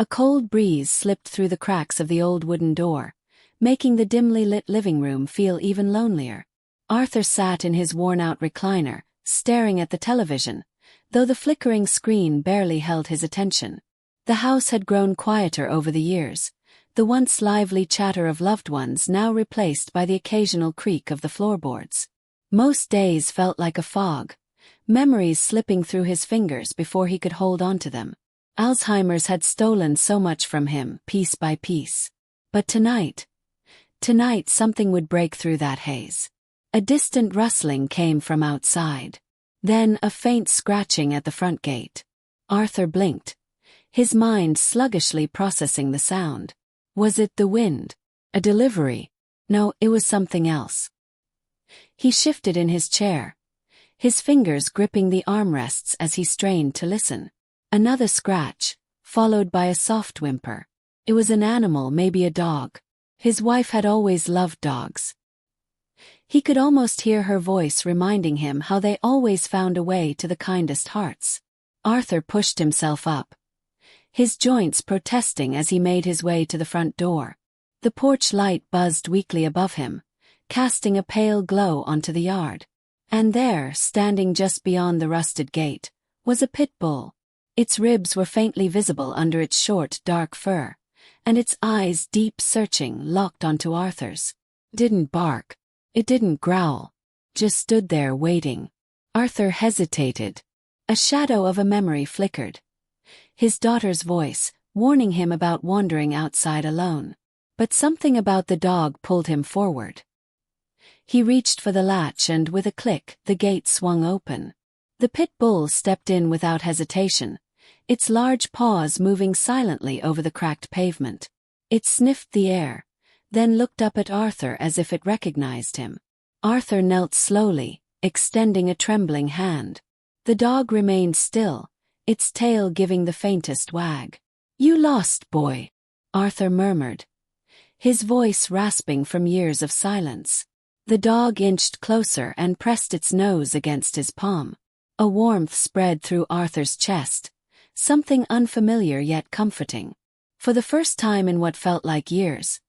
A cold breeze slipped through the cracks of the old wooden door, making the dimly lit living room feel even lonelier. Arthur sat in his worn-out recliner, staring at the television, though the flickering screen barely held his attention. The house had grown quieter over the years, the once lively chatter of loved ones now replaced by the occasional creak of the floorboards. Most days felt like a fog, memories slipping through his fingers before he could hold on to them. Alzheimer's had stolen so much from him, piece by piece. But tonight something would break through that haze. A distant rustling came from outside. Then a faint scratching at the front gate. Arthur blinked, his mind sluggishly processing the sound. Was it the wind? A delivery? No, it was something else. He shifted in his chair, his fingers gripping the armrests as he strained to listen. Another scratch, followed by a soft whimper. It was an animal, maybe a dog. His wife had always loved dogs. He could almost hear her voice reminding him how they always found a way to the kindest hearts. Arthur pushed himself up, his joints protesting as he made his way to the front door. The porch light buzzed weakly above him, casting a pale glow onto the yard. And there, standing just beyond the rusted gate, was a pit bull. Its ribs were faintly visible under its short, dark fur, and its eyes, deep searching, locked onto Arthur's. Didn't bark. It didn't growl. Just stood there waiting. Arthur hesitated. A shadow of a memory flickered. His daughter's voice, warning him about wandering outside alone. But something about the dog pulled him forward. He reached for the latch and with a click, the gate swung open. The pit bull stepped in without hesitation, its large paws moving silently over the cracked pavement. It sniffed the air, then looked up at Arthur as if it recognized him. Arthur knelt slowly, extending a trembling hand. The dog remained still, its tail giving the faintest wag. "You lost, boy," Arthur murmured, his voice rasping from years of silence. The dog inched closer and pressed its nose against his palm. A warmth spread through Arthur's chest, something unfamiliar yet comforting. For the first time in what felt like years,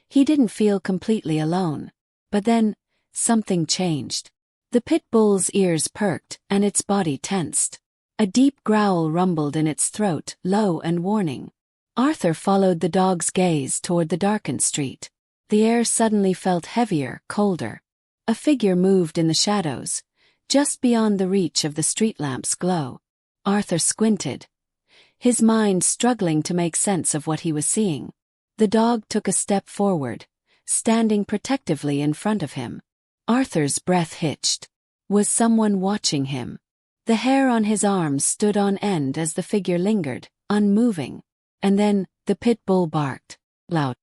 he didn't feel completely alone. But then, something changed. The pit bull's ears perked and its body tensed. A deep growl rumbled in its throat, low and warning. Arthur followed the dog's gaze toward the darkened street. The air suddenly felt heavier, colder. A figure moved in the shadows, just beyond the reach of the street lamp's glow. Arthur squinted, his mind struggling to make sense of what he was seeing. The dog took a step forward, standing protectively in front of him. Arthur's breath hitched. Was someone watching him? The hair on his arms stood on end as the figure lingered, unmoving. And then, the pit bull barked. Loud.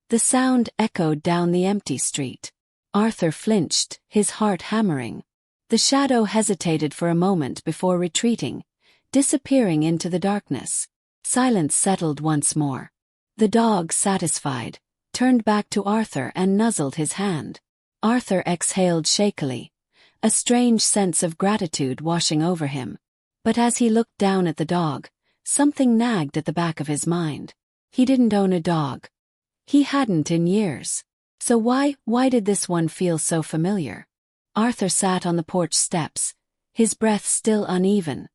The sound echoed down the empty street. Arthur flinched, his heart hammering. The shadow hesitated for a moment before retreating, disappearing into the darkness. Silence settled once more. The dog, satisfied, turned back to Arthur and nuzzled his hand. Arthur exhaled shakily, a strange sense of gratitude washing over him. But as he looked down at the dog, something nagged at the back of his mind. He didn't own a dog. He hadn't in years. So why did this one feel so familiar? Arthur sat on the porch steps, his breath still uneven,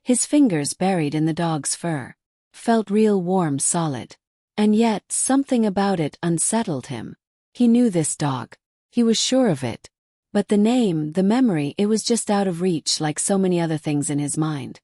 his fingers buried in the dog's fur. Felt real warm, solid. And yet, something about it unsettled him. He knew this dog. He was sure of it. But the name, the memory, it was just out of reach like so many other things in his mind.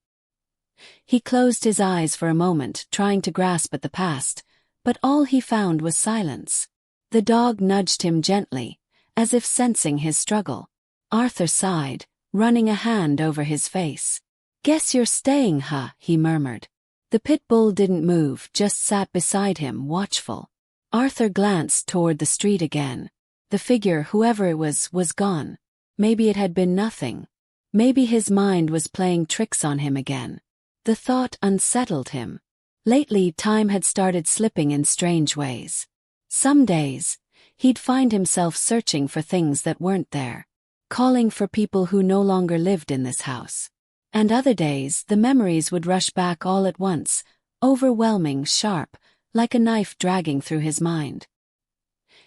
He closed his eyes for a moment, trying to grasp at the past, but all he found was silence. The dog nudged him gently, as if sensing his struggle. Arthur sighed, running a hand over his face. "Guess you're staying, huh?" he murmured. The pit bull didn't move, just sat beside him, watchful. Arthur glanced toward the street again. The figure, whoever it was gone. Maybe it had been nothing. Maybe his mind was playing tricks on him again. The thought unsettled him. Lately, time had started slipping in strange ways. Some days, he'd find himself searching for things that weren't there, calling for people who no longer lived in this house. And other days, the memories would rush back all at once, overwhelming, sharp, like a knife dragging through his mind.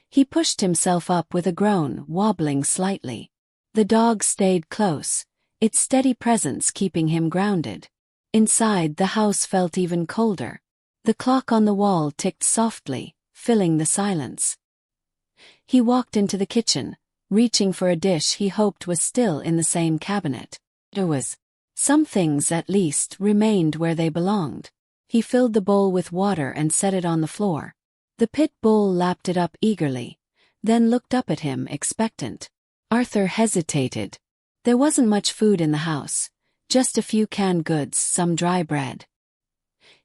He pushed himself up with a groan, wobbling slightly. The dog stayed close, its steady presence keeping him grounded. Inside, the house felt even colder. The clock on the wall ticked softly, filling the silence. He walked into the kitchen, reaching for a dish he hoped was still in the same cabinet. There was. Some things, at least, remained where they belonged. He filled the bowl with water and set it on the floor. The pit bull lapped it up eagerly, then looked up at him, expectant. Arthur hesitated. There wasn't much food in the house, just a few canned goods, some dry bread.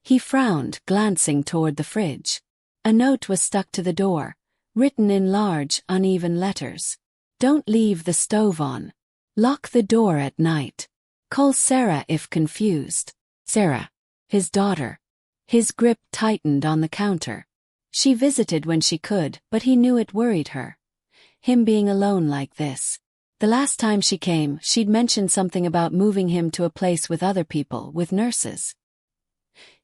He frowned, glancing toward the fridge. A note was stuck to the door, written in large, uneven letters. Don't leave the stove on. Lock the door at night. Call Sarah if confused. Sarah. His daughter. His grip tightened on the counter. She visited when she could, but he knew it worried her. Him being alone like this. The last time she came, she'd mentioned something about moving him to a place with other people, with nurses.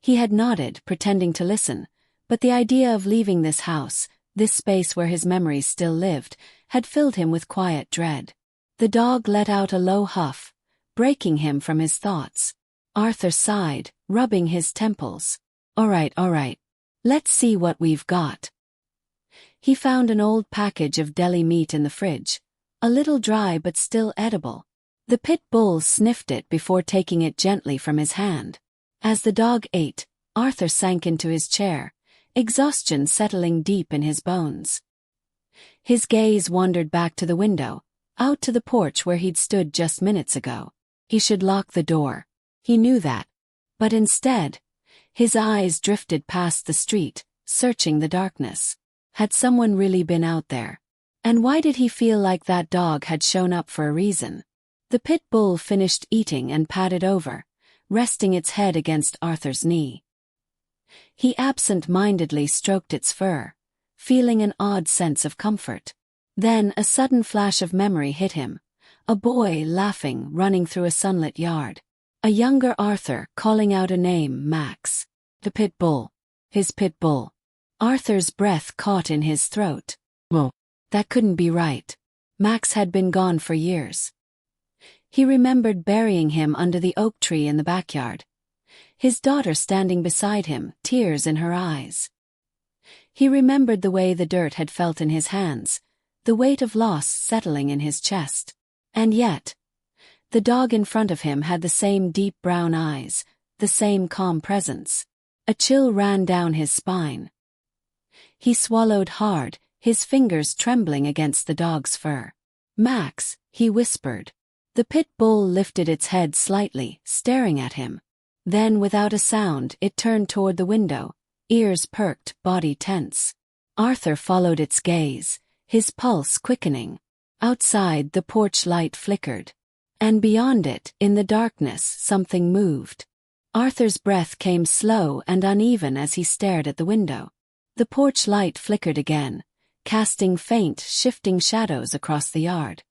He had nodded, pretending to listen, but the idea of leaving this house, this space where his memories still lived, had filled him with quiet dread. The dog let out a low huff, breaking him from his thoughts. Arthur sighed, rubbing his temples. All right. Let's see what we've got. He found an old package of deli meat in the fridge, a little dry but still edible. The pit bull sniffed it before taking it gently from his hand. As the dog ate, Arthur sank into his chair, exhaustion settling deep in his bones. His gaze wandered back to the window, out to the porch where he'd stood just minutes ago. He should lock the door. He knew that. But instead, his eyes drifted past the street, searching the darkness. Had someone really been out there? And why did he feel like that dog had shown up for a reason? The pit bull finished eating and padded over, resting its head against Arthur's knee. He absent-mindedly stroked its fur, feeling an odd sense of comfort. Then a sudden flash of memory hit him. A boy laughing, running through a sunlit yard. A younger Arthur calling out a name, Max. The pit bull. His pit bull. Arthur's breath caught in his throat. Whoa, that couldn't be right. Max had been gone for years. He remembered burying him under the oak tree in the backyard. His daughter standing beside him, tears in her eyes. He remembered the way the dirt had felt in his hands, the weight of loss settling in his chest. And yet, the dog in front of him had the same deep brown eyes, the same calm presence. A chill ran down his spine. He swallowed hard, his fingers trembling against the dog's fur. Max, he whispered. The pit bull lifted its head slightly, staring at him. Then, without a sound, it turned toward the window, ears perked, body tense. Arthur followed its gaze, his pulse quickening. Outside, the porch light flickered. And beyond it, in the darkness, something moved. Arthur's breath came slow and uneven as he stared at the window. The porch light flickered again, casting faint, shifting shadows across the yard.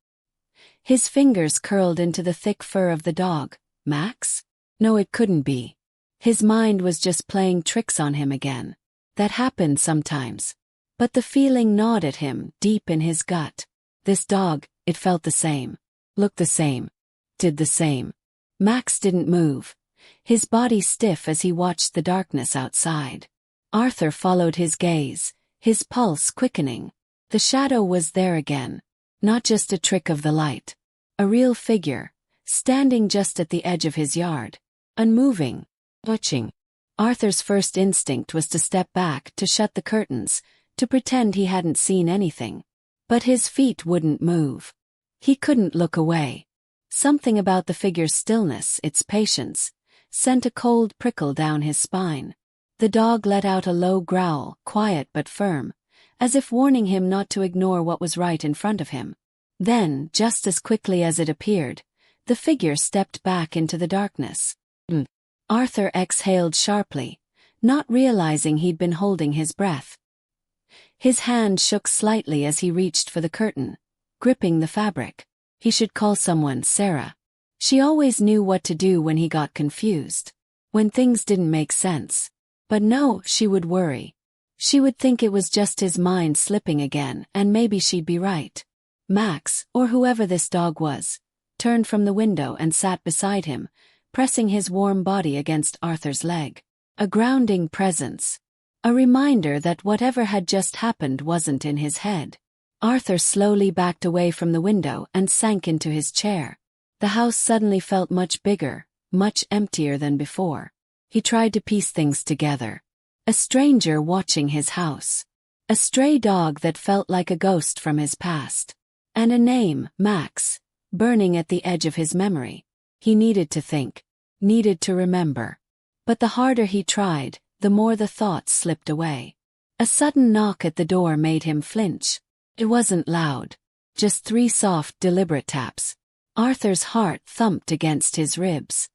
His fingers curled into the thick fur of the dog. Max? No, it couldn't be. His mind was just playing tricks on him again. That happened sometimes. But the feeling gnawed at him, deep in his gut. This dog, it felt the same. Looked the same. Did the same. Max didn't move, his body stiff as he watched the darkness outside. Arthur followed his gaze, his pulse quickening. The shadow was there again. Not just a trick of the light. A real figure, standing just at the edge of his yard. Unmoving. Watching. Arthur's first instinct was to step back, to shut the curtains, to pretend he hadn't seen anything. But his feet wouldn't move. He couldn't look away. Something about the figure's stillness, its patience, sent a cold prickle down his spine. The dog let out a low growl, quiet but firm, as if warning him not to ignore what was right in front of him. Then, just as quickly as it appeared, the figure stepped back into the darkness. Arthur exhaled sharply, not realizing he'd been holding his breath. His hand shook slightly as he reached for the curtain, gripping the fabric. He should call someone, Sarah. She always knew what to do when he got confused. When things didn't make sense. But no, she would worry. She would think it was just his mind slipping again, and maybe she'd be right. Max, or whoever this dog was, turned from the window and sat beside him, pressing his warm body against Arthur's leg. A grounding presence. A reminder that whatever had just happened wasn't in his head. Arthur slowly backed away from the window and sank into his chair. The house suddenly felt much bigger, much emptier than before. He tried to piece things together. A stranger watching his house. A stray dog that felt like a ghost from his past. And a name, Max, burning at the edge of his memory. He needed to think. Needed to remember. But the harder he tried, the more the thoughts slipped away. A sudden knock at the door made him flinch. It wasn't loud. Just 3 soft, deliberate taps. Arthur's heart thumped against his ribs.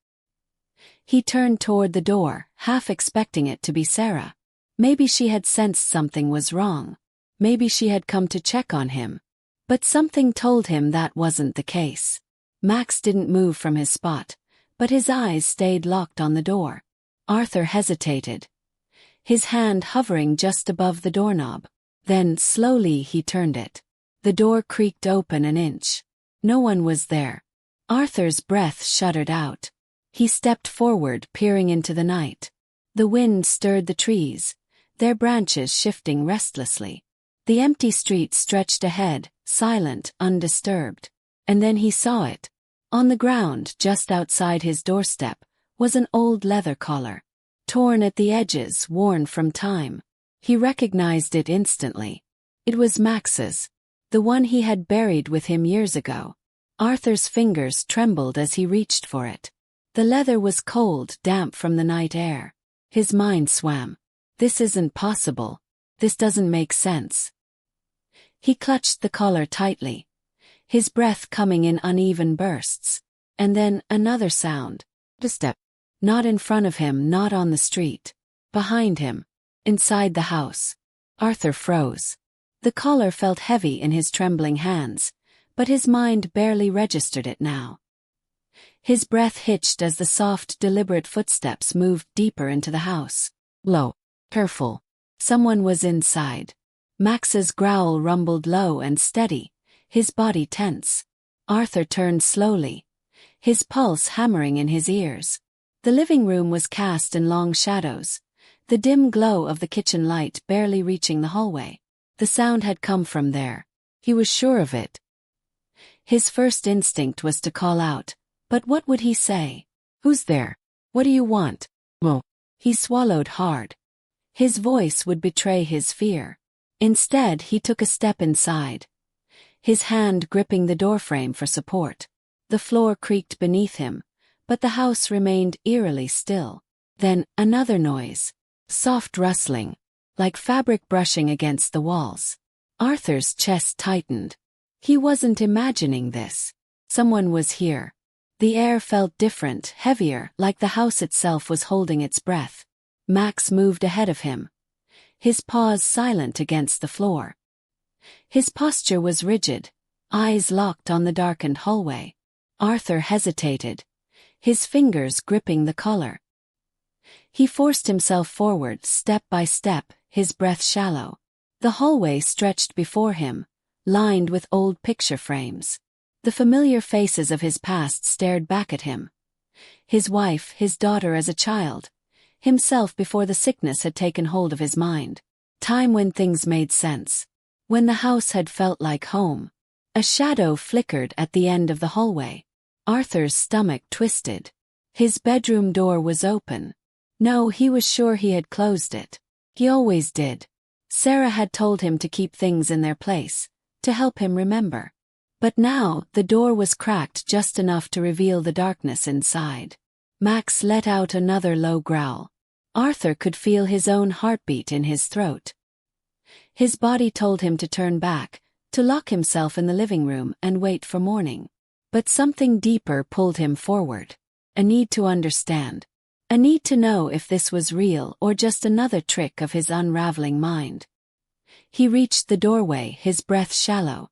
He turned toward the door, half expecting it to be Sarah. Maybe she had sensed something was wrong. Maybe she had come to check on him. But something told him that wasn't the case. Max didn't move from his spot, but his eyes stayed locked on the door. Arthur hesitated, his hand hovering just above the doorknob. Then, slowly, he turned it. The door creaked open an inch. No one was there. Arthur's breath shuddered out. He stepped forward, peering into the night. The wind stirred the trees, their branches shifting restlessly. The empty street stretched ahead, silent, undisturbed. And then he saw it. On the ground, just outside his doorstep, was an old leather collar. Torn at the edges, worn from time. He recognized it instantly. It was Max's. The one he had buried with him years ago. Arthur's fingers trembled as he reached for it. The leather was cold, damp from the night air. His mind swam. This isn't possible. This doesn't make sense. He clutched the collar tightly, his breath coming in uneven bursts. And then, another sound. A step. Not in front of him, not on the street. Behind him. Inside the house. Arthur froze. The collar felt heavy in his trembling hands, but his mind barely registered it now. His breath hitched as the soft, deliberate footsteps moved deeper into the house. Low. Careful. Someone was inside. Max's growl rumbled low and steady, his body tense. Arthur turned slowly, his pulse hammering in his ears. The living room was cast in long shadows, the dim glow of the kitchen light barely reaching the hallway. The sound had come from there. He was sure of it. His first instinct was to call out, but what would he say? Who's there? What do you want? Well, he swallowed hard. His voice would betray his fear. Instead, he took a step inside, his hand gripping the doorframe for support. The floor creaked beneath him, but the house remained eerily still. Then, another noise. Soft rustling, like fabric brushing against the walls. Arthur's chest tightened. He wasn't imagining this. Someone was here. The air felt different, heavier, like the house itself was holding its breath. Max moved ahead of him, his paws silent against the floor. His posture was rigid, eyes locked on the darkened hallway. Arthur hesitated, his fingers gripping the collar. He forced himself forward, step by step, his breath shallow. The hallway stretched before him, lined with old picture frames. The familiar faces of his past stared back at him. His wife, his daughter as a child, himself before the sickness had taken hold of his mind. Time when things made sense. When the house had felt like home. A shadow flickered at the end of the hallway. Arthur's stomach twisted. His bedroom door was open. No, he was sure he had closed it. He always did. Sarah had told him to keep things in their place, to help him remember. But now, the door was cracked just enough to reveal the darkness inside. Max let out another low growl. Arthur could feel his own heartbeat in his throat. His body told him to turn back, to lock himself in the living room and wait for morning. But something deeper pulled him forward. A need to understand. A need to know if this was real or just another trick of his unraveling mind. He reached the doorway, his breath shallow.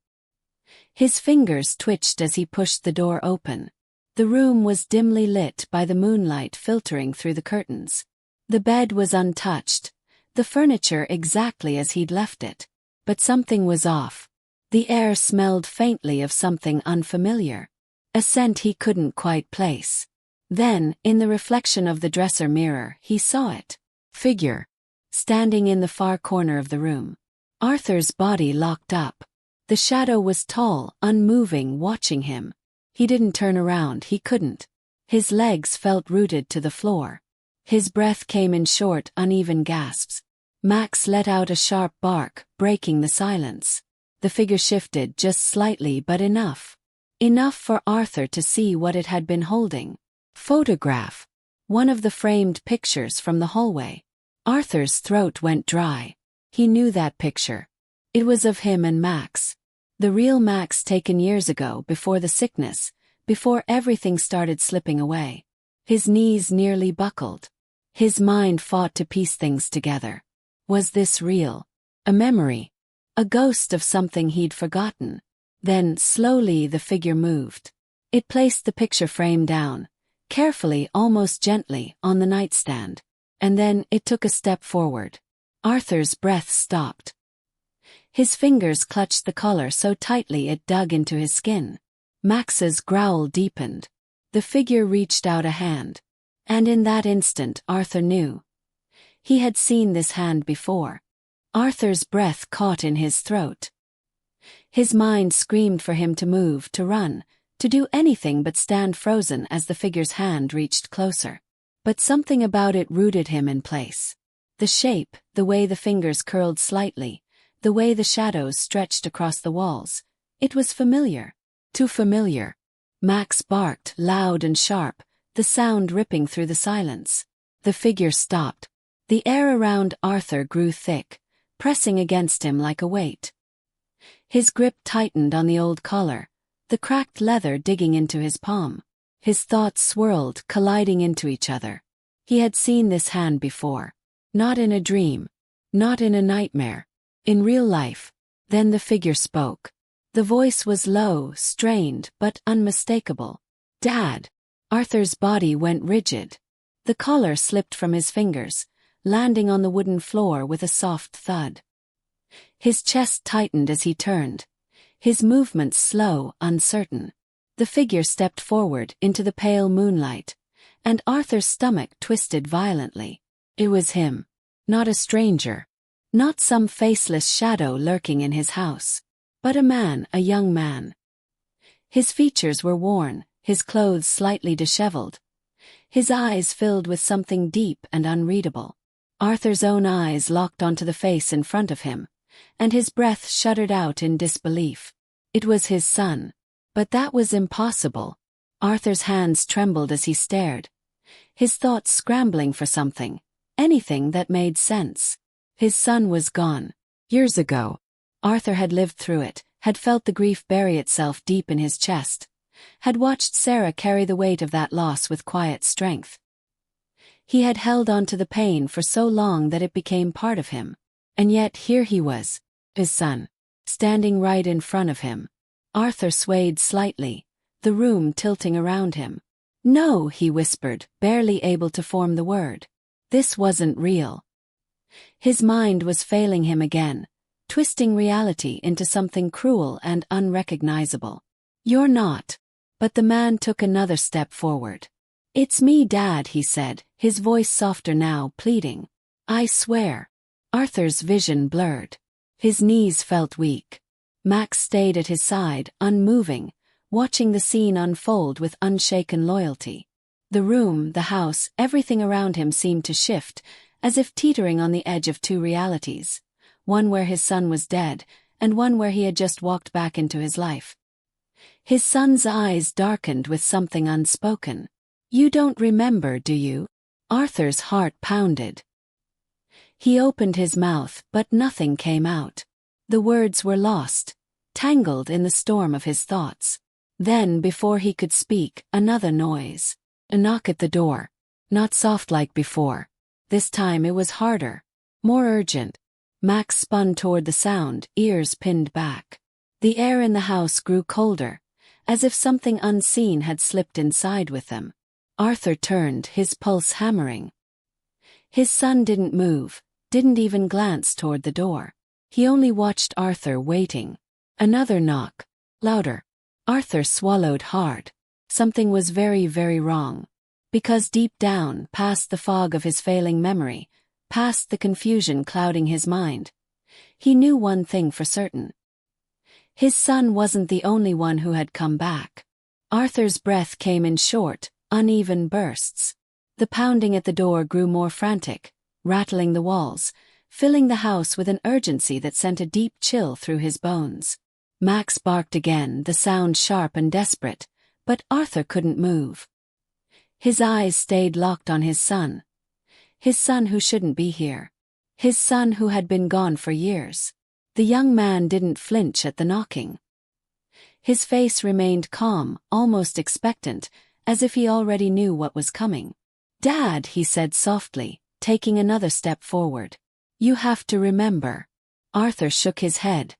His fingers twitched as he pushed the door open. The room was dimly lit by the moonlight filtering through the curtains. The bed was untouched, the furniture exactly as he'd left it. But something was off. The air smelled faintly of something unfamiliar, a scent he couldn't quite place. Then, in the reflection of the dresser mirror, he saw it. Figure. Standing in the far corner of the room. Arthur's body locked up. The shadow was tall, unmoving, watching him. He didn't turn around, he couldn't. His legs felt rooted to the floor. His breath came in short, uneven gasps. Max let out a sharp bark, breaking the silence. The figure shifted just slightly, but enough. Enough for Arthur to see what it had been holding. Photograph. One of the framed pictures from the hallway. Arthur's throat went dry. He knew that picture. It was of him and Max. The real Max taken years ago, before the sickness, before everything started slipping away. His knees nearly buckled. His mind fought to piece things together. Was this real? A memory? A ghost of something he'd forgotten? Then, slowly, the figure moved. It placed the picture frame down, carefully, almost gently, on the nightstand. And then, it took a step forward. Arthur's breath stopped. His fingers clutched the collar so tightly it dug into his skin. Max's growl deepened. The figure reached out a hand. And in that instant, Arthur knew. He had seen this hand before. Arthur's breath caught in his throat. His mind screamed for him to move, to run, to do anything but stand frozen as the figure's hand reached closer. But something about it rooted him in place. The shape, the way the fingers curled slightly, the way the shadows stretched across the walls. It was familiar. Too familiar. Max barked, loud and sharp, the sound ripping through the silence. The figure stopped. The air around Arthur grew thick, pressing against him like a weight. His grip tightened on the old collar, the cracked leather digging into his palm. His thoughts swirled, colliding into each other. He had seen this hand before. Not in a dream. Not in a nightmare. In real life. Then the figure spoke. The voice was low, strained, but unmistakable. "Dad." Arthur's body went rigid. The collar slipped from his fingers, landing on the wooden floor with a soft thud. His chest tightened as he turned, his movements slow, uncertain. The figure stepped forward into the pale moonlight, and Arthur's stomach twisted violently. It was him. Not a stranger. Not some faceless shadow lurking in his house. But a man, a young man. His features were worn, his clothes slightly disheveled. His eyes filled with something deep and unreadable. Arthur's own eyes locked onto the face in front of him, and his breath shuddered out in disbelief. It was his son. But that was impossible. Arthur's hands trembled as he stared, his thoughts scrambling for something, anything that made sense. His son was gone. Years ago. Arthur had lived through it, had felt the grief bury itself deep in his chest, had watched Sarah carry the weight of that loss with quiet strength. He had held on to the pain for so long that it became part of him. And yet here he was, his son, standing right in front of him. Arthur swayed slightly, the room tilting around him. "No," he whispered, barely able to form the word. This wasn't real. His mind was failing him again, twisting reality into something cruel and unrecognizable. "You're not." But the man took another step forward. "It's me, Dad," he said, his voice softer now, pleading. "I swear." Arthur's vision blurred. His knees felt weak. Max stayed at his side, unmoving, watching the scene unfold with unshaken loyalty. The room, the house, everything around him seemed to shift, as if teetering on the edge of two realities, one where his son was dead, and one where he had just walked back into his life. His son's eyes darkened with something unspoken. "You don't remember, do you?" Arthur's heart pounded. He opened his mouth, but nothing came out. The words were lost, tangled in the storm of his thoughts. Then, before he could speak, another noise. A knock at the door. Not soft like before. This time it was harder, more urgent. Max spun toward the sound, ears pinned back. The air in the house grew colder, as if something unseen had slipped inside with them. Arthur turned, his pulse hammering. His son didn't move, didn't even glance toward the door. He only watched Arthur waiting. Another knock. Louder. Arthur swallowed hard. Something was very, very wrong. Because deep down, past the fog of his failing memory, past the confusion clouding his mind, he knew one thing for certain. His son wasn't the only one who had come back. Arthur's breath came in short, uneven bursts. The pounding at the door grew more frantic, rattling the walls, filling the house with an urgency that sent a deep chill through his bones. Max barked again, the sound sharp and desperate, but Arthur couldn't move. His eyes stayed locked on his son. His son who shouldn't be here. His son who had been gone for years. The young man didn't flinch at the knocking. His face remained calm, almost expectant, as if he already knew what was coming. "Dad," he said softly, taking another step forward. "You have to remember." Arthur shook his head,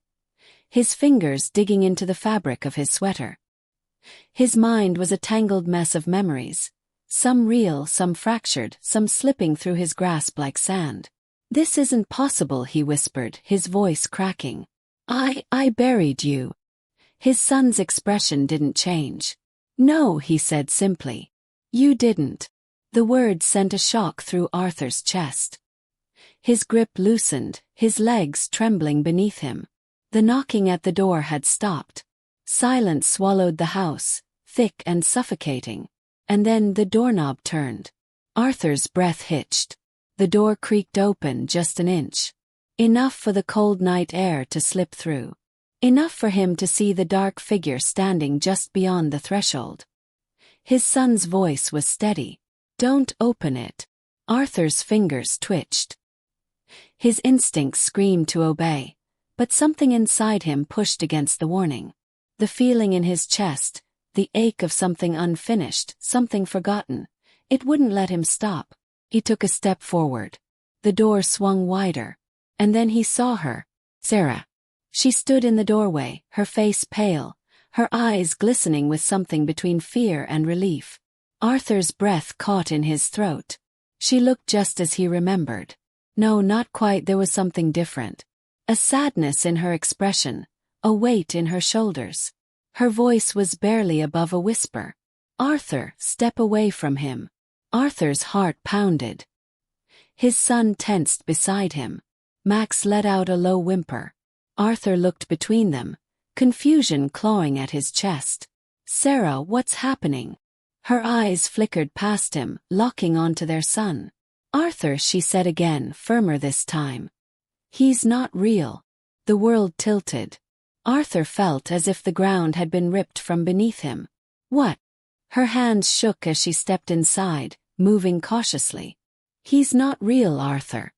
his fingers digging into the fabric of his sweater. His mind was a tangled mess of memories, some real, some fractured, some slipping through his grasp like sand. "This isn't possible," he whispered, his voice cracking. I buried you." His son's expression didn't change. "No," he said simply. "You didn't." The words sent a shock through Arthur's chest. His grip loosened, his legs trembling beneath him. The knocking at the door had stopped. Silence swallowed the house, thick and suffocating. And then the doorknob turned. Arthur's breath hitched. The door creaked open just an inch. Enough for the cold night air to slip through. Enough for him to see the dark figure standing just beyond the threshold. His son's voice was steady. "Don't open it." Arthur's fingers twitched. His instincts screamed to obey, but something inside him pushed against the warning. The feeling in his chest, the ache of something unfinished, something forgotten, it wouldn't let him stop. He took a step forward. The door swung wider. And then he saw her. Sarah. She stood in the doorway, her face pale, her eyes glistening with something between fear and relief. Arthur's breath caught in his throat. She looked just as he remembered. No, not quite, there was something different. A sadness in her expression, a weight in her shoulders. Her voice was barely above a whisper. "Arthur, step away from him." Arthur's heart pounded. His son tensed beside him. Max let out a low whimper. Arthur looked between them, confusion clawing at his chest. "Sarah, what's happening?" Her eyes flickered past him, locking onto their son. "Arthur," she said again, firmer this time. "He's not real." The world tilted. Arthur felt as if the ground had been ripped from beneath him. "What?" Her hands shook as she stepped inside, moving cautiously. "He's not real, Arthur.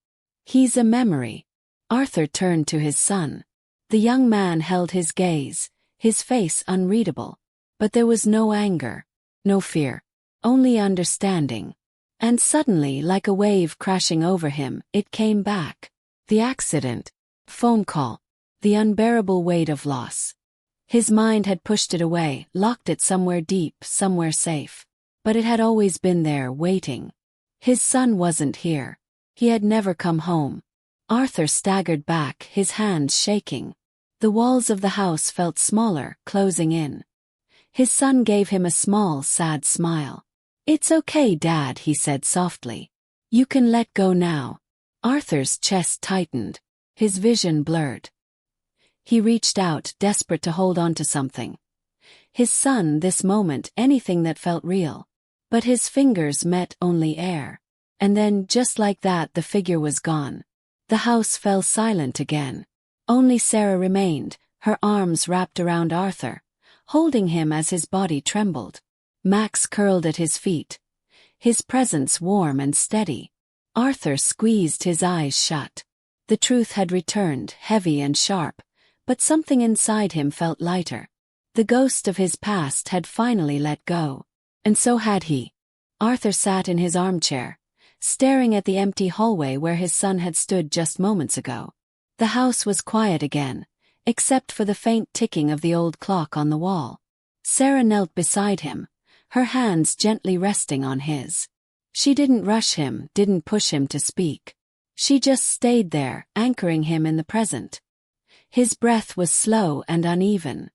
He's a memory." Arthur turned to his son. The young man held his gaze, his face unreadable. But there was no anger, no fear, only understanding. And suddenly, like a wave crashing over him, it came back. The accident, phone call, the unbearable weight of loss. His mind had pushed it away, locked it somewhere deep, somewhere safe. But it had always been there, waiting. His son wasn't here. He had never come home. Arthur staggered back, his hands shaking. The walls of the house felt smaller, closing in. His son gave him a small, sad smile. "It's okay, Dad," he said softly. "You can let go now." Arthur's chest tightened, his vision blurred. He reached out, desperate to hold on to something. His son, this moment, anything that felt real. But his fingers met only air. And then, just like that, the figure was gone. The house fell silent again. Only Sarah remained, her arms wrapped around Arthur, holding him as his body trembled. Max curled at his feet, his presence warm and steady. Arthur squeezed his eyes shut. The truth had returned, heavy and sharp, but something inside him felt lighter. The ghost of his past had finally let go. And so had he. Arthur sat in his armchair, staring at the empty hallway where his son had stood just moments ago. The house was quiet again, except for the faint ticking of the old clock on the wall. Sarah knelt beside him, her hands gently resting on his. She didn't rush him, didn't push him to speak. She just stayed there, anchoring him in the present. His breath was slow and uneven.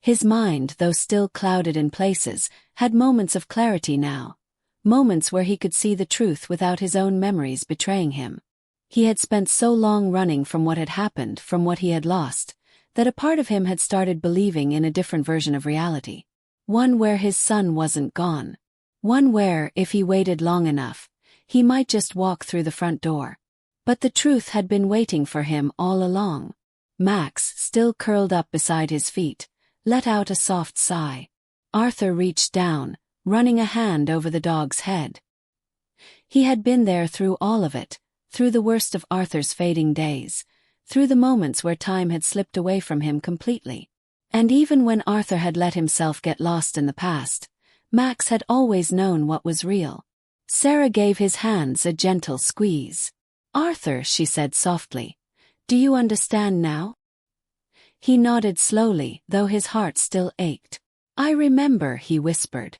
His mind, though still clouded in places, had moments of clarity now. Moments where he could see the truth without his own memories betraying him. He had spent so long running from what had happened, from what he had lost, that a part of him had started believing in a different version of reality. One where his son wasn't gone. One where, if he waited long enough, he might just walk through the front door. But the truth had been waiting for him all along. Max, still curled up beside his feet, let out a soft sigh. Arthur reached down, running a hand over the dog's head. He had been there through all of it, through the worst of Arthur's fading days, through the moments where time had slipped away from him completely. And even when Arthur had let himself get lost in the past, Max had always known what was real. Sarah gave his hands a gentle squeeze. "Arthur," she said softly, "do you understand now?" He nodded slowly, though his heart still ached. "I remember," he whispered.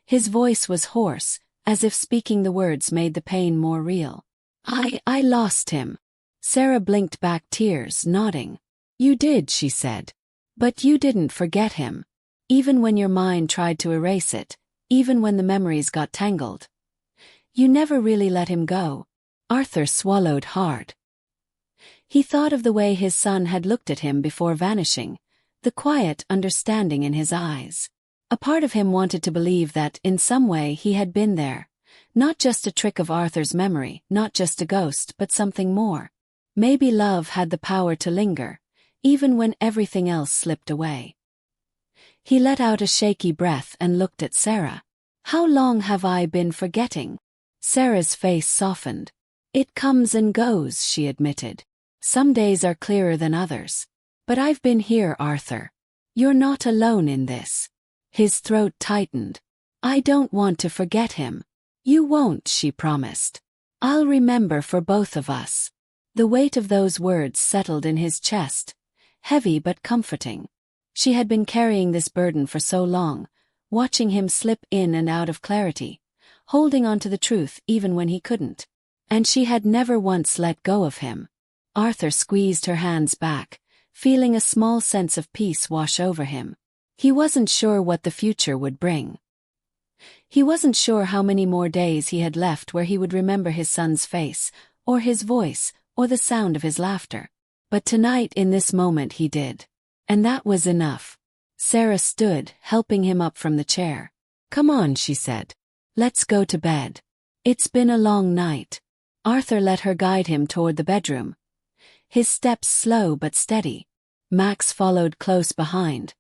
His voice was hoarse, as if speaking the words made the pain more real. I lost him." Sarah blinked back tears, nodding. "You did," she said. "But you didn't forget him. Even when your mind tried to erase it, even when the memories got tangled. You never really let him go." Arthur swallowed hard. He thought of the way his son had looked at him before vanishing, the quiet understanding in his eyes. A part of him wanted to believe that, in some way, he had been there. Not just a trick of Arthur's memory, not just a ghost, but something more. Maybe love had the power to linger, even when everything else slipped away. He let out a shaky breath and looked at Sarah. "How long have I been forgetting?" Sarah's face softened. "It comes and goes," she admitted. "Some days are clearer than others. But I've been here, Arthur. You're not alone in this." His throat tightened. "I don't want to forget him." "You won't," she promised. "I'll remember for both of us." The weight of those words settled in his chest, heavy but comforting. She had been carrying this burden for so long, watching him slip in and out of clarity, holding on to the truth even when he couldn't. And she had never once let go of him. Arthur squeezed her hands back, feeling a small sense of peace wash over him. He wasn't sure what the future would bring. He wasn't sure how many more days he had left where he would remember his son's face, or his voice, or the sound of his laughter. But tonight, in this moment, he did. And that was enough. Sarah stood, helping him up from the chair. "Come on," she said. "Let's go to bed. It's been a long night." Arthur let her guide him toward the bedroom. His steps slow but steady. Max followed close behind.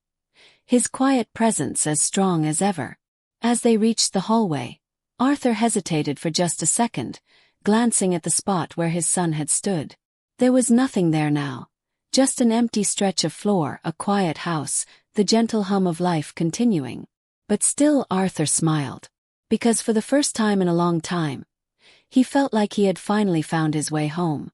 His quiet presence as strong as ever. As they reached the hallway, Arthur hesitated for just a second, glancing at the spot where his son had stood. There was nothing there now. Just an empty stretch of floor, a quiet house, the gentle hum of life continuing. But still Arthur smiled. Because for the first time in a long time, he felt like he had finally found his way home.